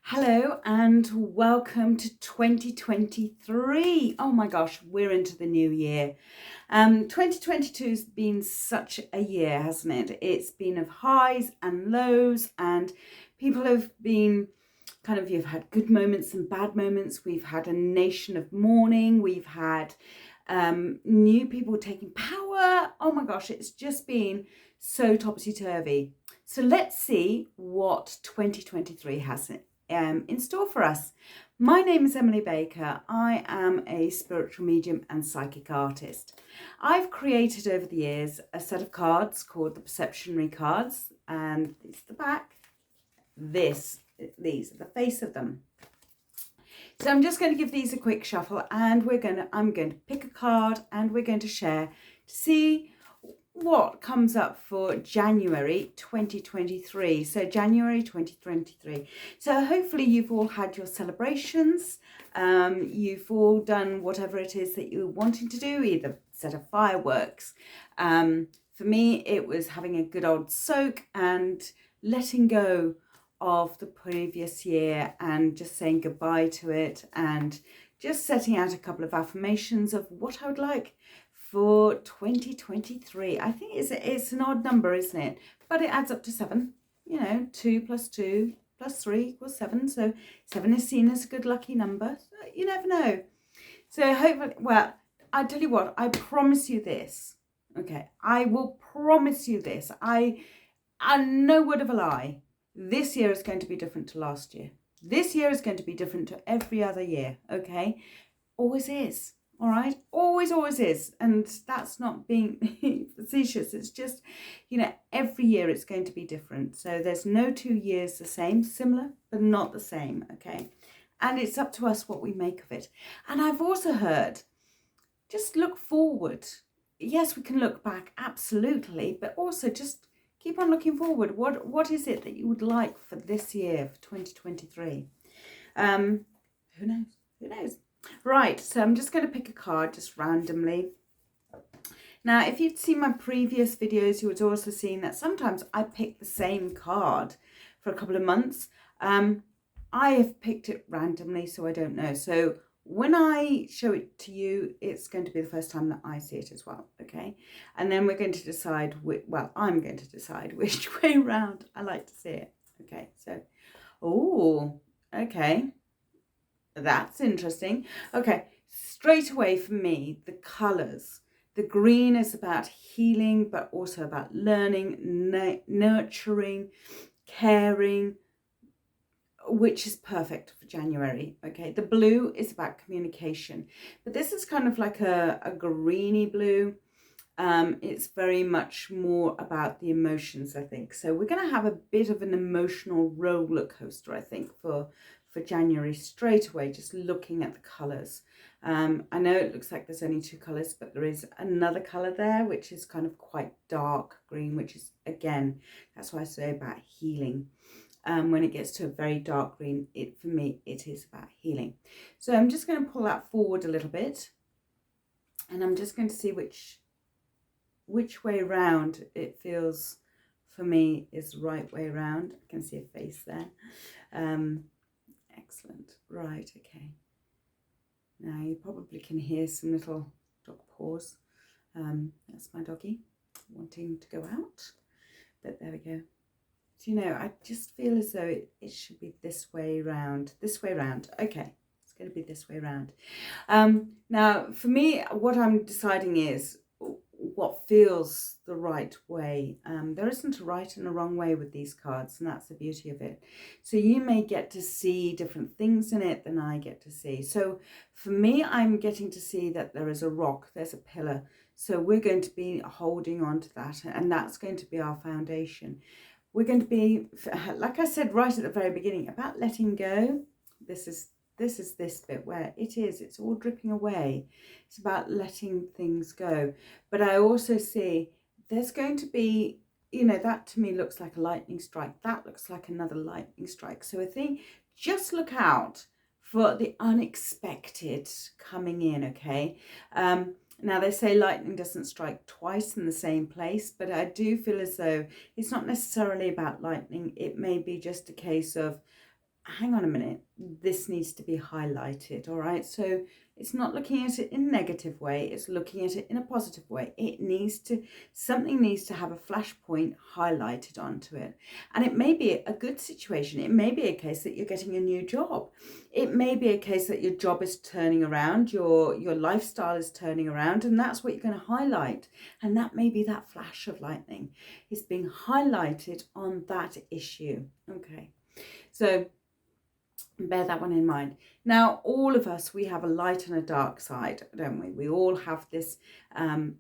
Hello and welcome to 2023. Oh my gosh, we're into the new year. 2022 has been such a year, hasn't it? It's been of highs and lows, and people have been you've had good moments and bad moments. We've had a nation of mourning. We've had new people taking power. Oh my gosh, it's just been so topsy-turvy. So let's see what 2023 has in store for us. My name is Emily Baker. I am a spiritual medium and psychic artist. I've created over the years a set of cards called the Perceptionary cards, and this is the back. These are the face of them. So I'm just going to give these a quick shuffle, and I'm going to pick a card and we're going to share to see what comes up for January 2023. So January 2023. So hopefully you've all had your celebrations. You've all done whatever it is that you're wanting to do, either set of fireworks. For me, it was having a good old soak and letting go of the previous year and just saying goodbye to it, and just setting out a couple of affirmations of what I would like for 2023. I think it's an odd number, isn't it? But it adds up to 7. 2 plus 2 plus 3 equals 7. So 7 is seen as a good lucky number. So you never know. So hopefully, well, I tell you what, I promise you this. Okay, I will promise you this. I no word of a lie. This year is going to be different to last year. This year is going to be different to every other year, okay? Always is, all right? Always is. And that's not being facetious. It's just, every year it's going to be different. So there's no 2 years the same, similar, but not the same, okay? And it's up to us what we make of it. And I've also heard, just look forward. Yes, we can look back, absolutely, but also just keep on looking forward. What is it that you would like for this year, for 2023? Who knows? Right, so I'm just going to pick a card just randomly. Now, if you'd seen my previous videos, you would also seen that sometimes I pick the same card for a couple of months. I have picked it randomly, so I don't know. So when I show it to you, it's going to be the first time that I see it as well, okay? And then we're going to decide, I'm going to decide which way round I like to see it, okay? So, okay, that's interesting. Okay, straight away for me, the colours. The green is about healing, but also about learning, nurturing, caring, which is perfect for January, okay? The blue is about communication, but this is kind of like a greeny blue. It's very much more about the emotions, I think. So we're going to have a bit of an emotional roller coaster, I think, for January straight away, just looking at the colours. I know it looks like there's only 2 colours, but there is another colour there, which is kind of quite dark green, which is, again, that's why I say about healing. When it gets to a very dark green, for me, it is about healing. So I'm just going to pull that forward a little bit, and I'm just going to see which way round it feels for me is the right way round. I can see a face there. Excellent. Right, okay. Now you probably can hear some little dog paws. That's my doggy wanting to go out, but there we go. So, I just feel as though it should be this way round. Okay, it's going to be this way round. Now, for me, what I'm deciding is what feels the right way. There isn't a right and a wrong way with these cards, and that's the beauty of it. So you may get to see different things in it than I get to see. So for me, I'm getting to see that there is a rock, there's a pillar. So we're going to be holding on to that, and that's going to be our foundation. We're going to be, like I said right at the very beginning, about letting go. This is this bit where it's all dripping away. It's about letting things go. But I also see there's going to be, that to me looks like a lightning strike. That looks like another lightning strike. So I think just look out for the unexpected coming in, okay? Now, they say lightning doesn't strike twice in the same place, but I do feel as though it's not necessarily about lightning. It may be just a case of hang on a minute, this needs to be highlighted, all right? So it's not looking at it in a negative way, it's looking at it in a positive way. Something needs to have a flashpoint highlighted onto it. And it may be a good situation. It may be a case that you're getting a new job. It may be a case that your job is turning around, your lifestyle is turning around, and that's what you're going to highlight. And that may be that flash of lightning. It's being highlighted on that issue. Okay. So bear that one in mind. Now, all of us, we have a light and a dark side, don't we? We all have this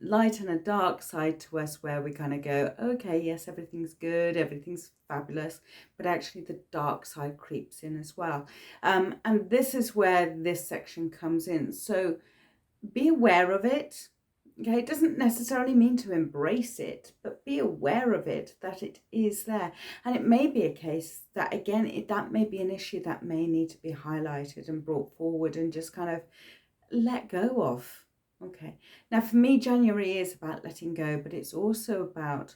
light and a dark side to us where we kind of go, okay, yes, everything's good, everything's fabulous, but actually the dark side creeps in as well. And this is where this section comes in. So be aware of it. Okay, it doesn't necessarily mean to embrace it, but be aware of it, that it is there. And it may be a case that, again, that may be an issue that may need to be highlighted and brought forward and just kind of let go of. Okay, now for me, January is about letting go, but it's also about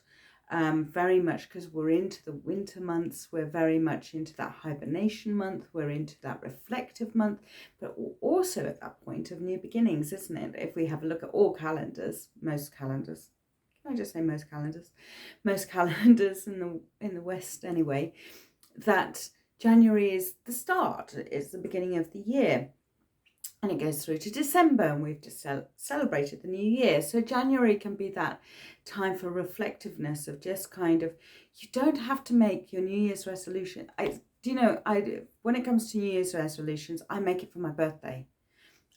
very much, because we're into the winter months, we're very much into that hibernation month, we're into that reflective month, but also at that point of new beginnings, isn't it? If we have a look at all calendars, most calendars, can I just say most calendars? Most calendars in the West anyway, that January is the start, it's the beginning of the year. And it goes through to December, and we've just celebrated the new year. So January can be that time for reflectiveness, of just kind of, you don't have to make your New Year's resolution. When it comes to New Year's resolutions, I make it for my birthday.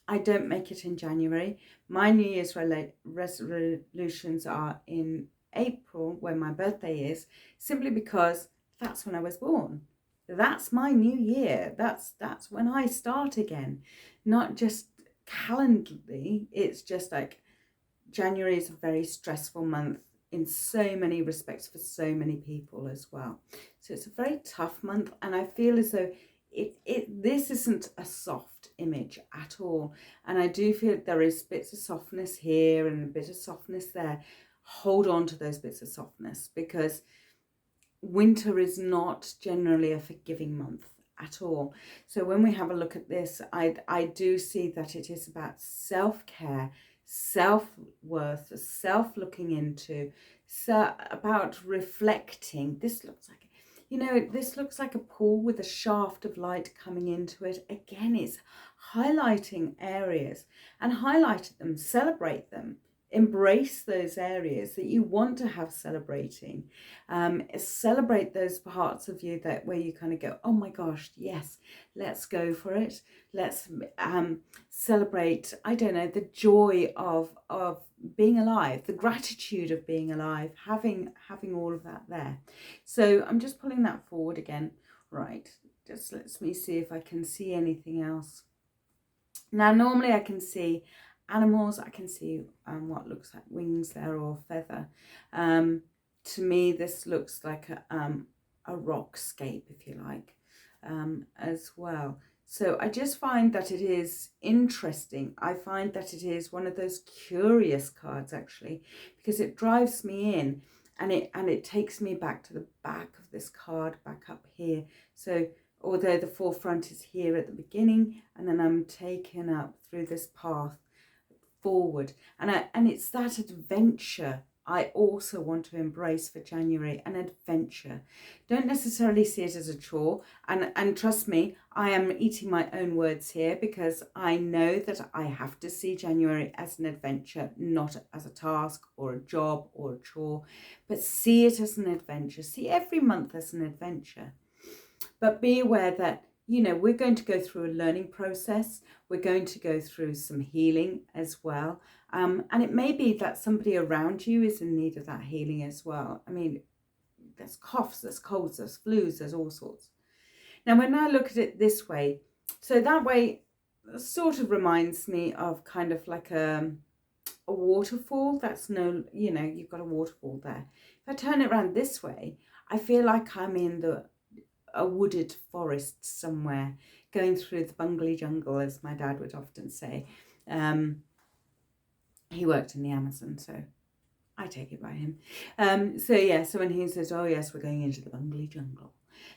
I don't make it in January. My New Year's resolutions are in April, when my birthday is, simply because that's when I was born. That's my new year. That's when I start again. Not just calendarly, it's just like January is a very stressful month in so many respects for so many people as well. So it's a very tough month, and I feel as though this isn't a soft image at all. And I do feel there is bits of softness here and a bit of softness there. Hold on to those bits of softness, because winter is not generally a forgiving month at all. So when we have a look at this, I do see that it is about self-care, self-worth, self-looking into, about reflecting. This looks like a pool with a shaft of light coming into it. Again, it's highlighting areas, and highlight them, celebrate them. Embrace those areas that you want to have celebrating. Celebrate those parts of you where you kind of go, oh my gosh, yes, let's go for it. Let's celebrate, I don't know, the joy of being alive, the gratitude of being alive, having all of that there. So I'm just pulling that forward again. Right, just let me see if I can see anything else. Now, normally I can see animals, I can see what looks like wings there, or feather. To me, this looks like a rockscape, if you like, as well. So I just find that it is interesting. I find that it is one of those curious cards, actually, because it drives me in, and it takes me back to the back of this card, back up here. So although the forefront is here at the beginning, and then I'm taken up through this path forward, and it's that adventure I also want to embrace for January, an adventure. Don't necessarily see it as a chore, and trust me, I am eating my own words here, because I know that I have to see January as an adventure, not as a task or a job or a chore, but see it as an adventure. See every month as an adventure, but be aware that we're going to go through a learning process. We're going to go through some healing as well. And it may be that somebody around you is in need of that healing as well. I mean, there's coughs, there's colds, there's flus, there's all sorts. Now, when I look at it this way, so that way sort of reminds me of kind of like a waterfall. You've got a waterfall there. If I turn it around this way, I feel like I'm in a wooded forest somewhere, going through the bungly jungle, as my dad would often say. He worked in the Amazon, so I take it by him. So when he says, oh yes, we're going into the bungly jungle,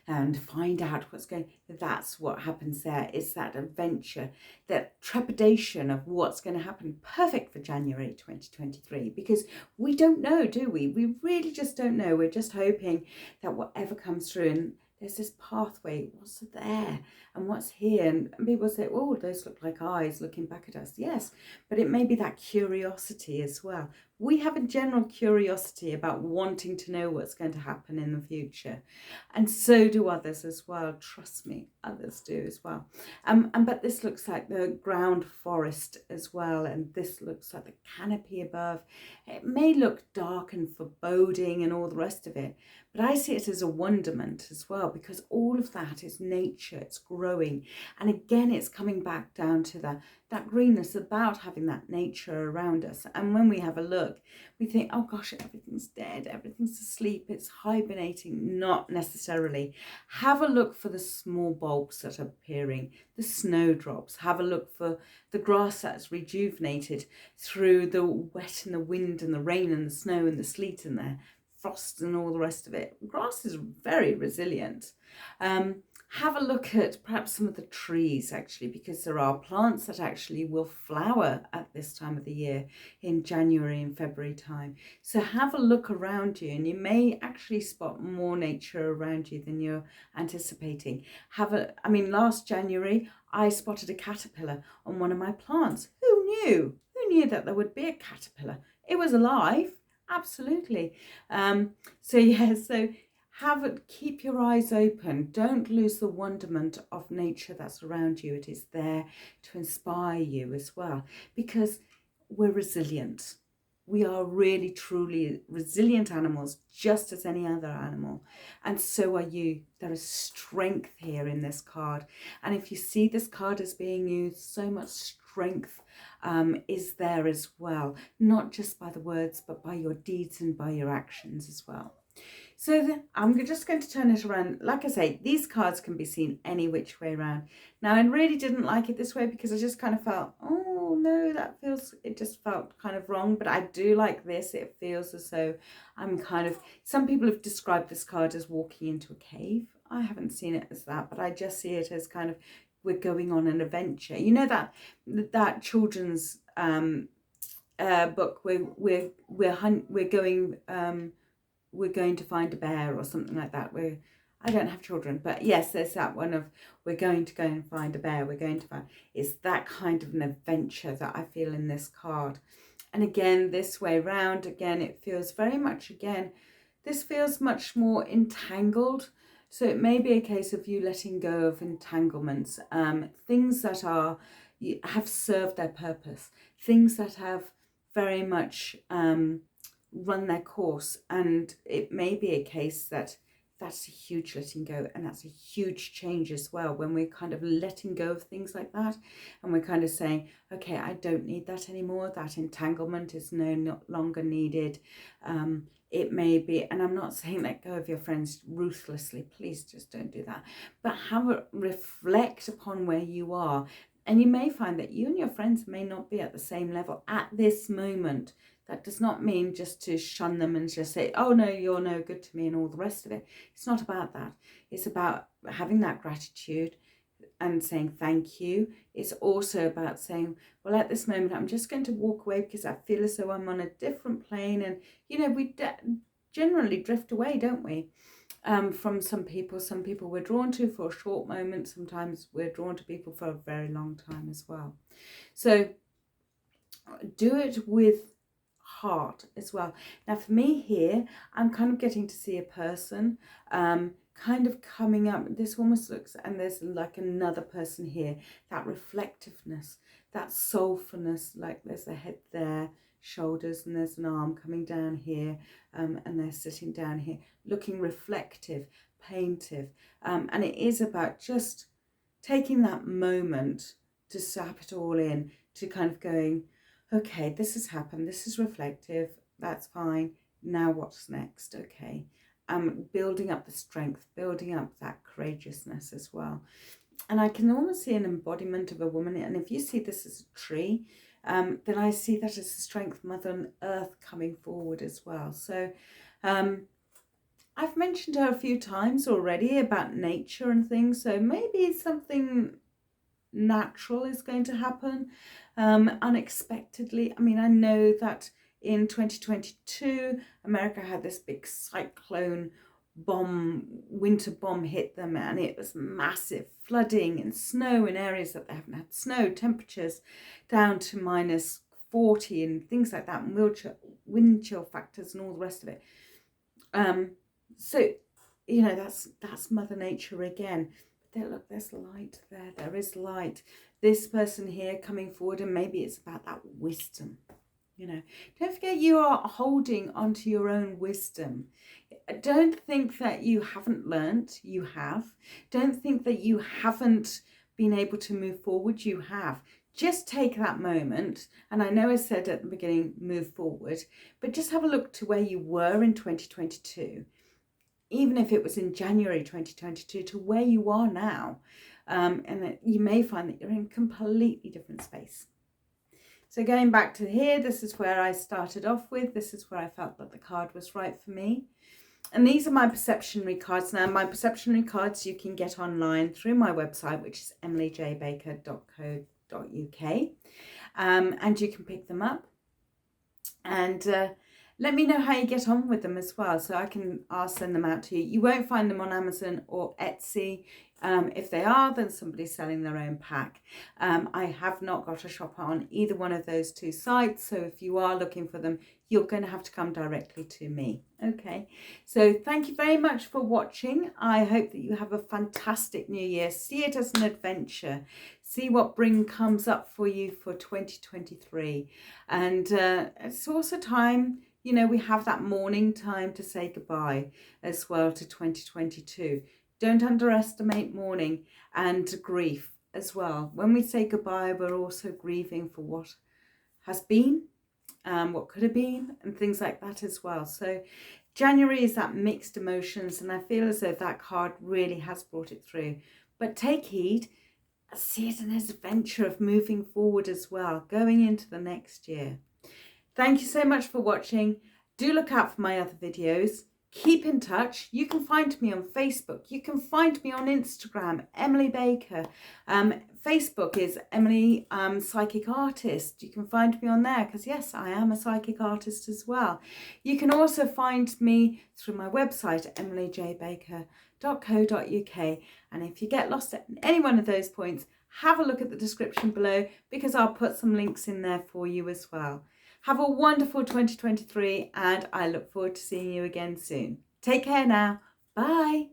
and find out what's going. That's what happens there. It's that adventure, that trepidation of what's going to happen. Perfect for January 2023, because we don't know, do we? We really just don't know. We're just hoping that whatever comes through, and there's this pathway, what's there and what's here. And people say, oh, those look like eyes looking back at us. Yes, but it may be that curiosity as well. We have a general curiosity about wanting to know what's going to happen in the future. And so do others as well. Trust me, others do as well. But this looks like the ground forest as well. And this looks like the canopy above. It may look dark and foreboding and all the rest of it, but I see it as a wonderment as well, because all of that is nature, it's growing. And again, it's coming back down to that greenness, about having that nature around us. And when we have a look, we think, oh gosh, everything's dead, everything's asleep, it's hibernating. Not necessarily. Have a look for the small bulbs that are appearing, the snowdrops. Have a look for the grass that's rejuvenated through the wet and the wind and the rain and the snow and the sleet and the frost and all the rest of it. Grass is very resilient. Have a look at perhaps some of the trees, actually, because there are plants that actually will flower at this time of the year, in January and February time. So have a look around you, and you may actually spot more nature around you than you're anticipating. Last January, I spotted a caterpillar on one of my plants. Who knew? Who knew that there would be a caterpillar? It was alive. Absolutely. Keep your eyes open. Don't lose the wonderment of nature that's around you. It is there to inspire you as well, because we're resilient. We are really, truly resilient animals, just as any other animal. And so are you. There is strength here in this card. And if you see this card as being used, so much strength is there as well. Not just by the words, but by your deeds and by your actions as well. So I'm just going to turn it around. Like I say, these cards can be seen any which way around. Now, I really didn't like it this way, because I just kind of felt, oh no, it just felt kind of wrong. But I do like this. It feels as though some people have described this card as walking into a cave. I haven't seen it as that, but I just see it as kind of, we're going on an adventure. You know that children's book, we're going to find a bear or something like that. I don't have children, but yes, there's that one of, we're going to go and find a bear. It's that kind of an adventure that I feel in this card. And again, this way round, again, it feels very much, this feels much more entangled. So it may be a case of you letting go of entanglements, things that have served their purpose, things that have very much run their course. And it may be a case that's a huge letting go, and that's a huge change as well, when we're kind of letting go of things like that, and we're kind of saying, okay, I don't need that anymore. That entanglement is no longer needed. It may be, and I'm not saying let go of your friends ruthlessly, please just don't do that, but reflect upon where you are. And you may find that you and your friends may not be at the same level at this moment. That does not mean just to shun them and just say, oh no, you're no good to me and all the rest of it. It's not about that. It's about having that gratitude and saying thank you. It's also about saying, well, at this moment, I'm just going to walk away, because I feel as though I'm on a different plane. And, we generally drift away, don't we? From some people we're drawn to for a short moment. Sometimes we're drawn to people for a very long time as well. So do it with heart as well. Now for me here, I'm kind of getting to see a person kind of coming up. This almost looks, and there's like another person here, that reflectiveness, that soulfulness, like there's a head there, shoulders, and there's an arm coming down here, and they're sitting down here looking reflective, plaintive, and it is about just taking that moment to sap it all in, to kind of going, okay, this has happened, this is reflective, that's fine, now what's next? Okay, building up the strength, building up that courageousness as well. And I can almost see an embodiment of a woman, and if you see this as a tree, then I see that as the strength, Mother Earth coming forward as well. So I I've mentioned her a few times already about nature and things, so maybe something natural is going to happen unexpectedly. I mean, I know that in 2022, America had this big cyclone bomb, winter bomb hit them, and it was massive flooding and snow in areas that they haven't had snow, temperatures down to -40 and things like that, and wind chill factors and all the rest of it. So, you know, that's Mother Nature again. But there, look, there's light there. There is light. This person here coming forward, and maybe it's about that wisdom. You know, don't forget you are holding onto your own wisdom. Don't think that you haven't learnt. You have. Don't think that you haven't been able to move forward. You have. Just take that moment, and I know I said at the beginning, move forward, but just have a look to where you were in 2022, even if it was in January 2022, to where you are now. And you may find that you're in a completely different space. So going back to here, this is where I started off with. This is where I felt that the card was right for me. And these are my Perceptionary cards. Now, my Perceptionary cards you can get online through my website, which is emilyjbaker.co.uk. And you can pick them up. And let me know how you get on with them as well, so I'll send them out to you. You won't find them on Amazon or Etsy. If they are, then somebody's selling their own pack. I have not got a shop on either one of those two sites, so if you are looking for them, you're going to have to come directly to me. Okay, so thank you very much for watching. I hope that you have a fantastic new year. See it as an adventure. See what comes up for you for 2023. And it's also time, you know, we have that morning time to say goodbye as well to 2022. Don't underestimate mourning and grief as well. When we say goodbye, we're also grieving for what has been, what could have been, and things like that as well. So January is that mixed emotions, and I feel as though that card really has brought it through. But take heed, see it as an adventure of moving forward as well, going into the next year. Thank you so much for watching. Do look out for my other videos. Keep in touch. You can find me on Facebook. You can find me on Instagram, Emily Baker. Facebook is Emily Psychic Artist. You can find me on there because, yes, I am a psychic artist as well. You can also find me through my website, emilyjbaker.co.uk. And if you get lost at any one of those points, have a look at the description below because I'll put some links in there for you as well. Have a wonderful 2023 and I look forward to seeing you again soon. Take care now. Bye.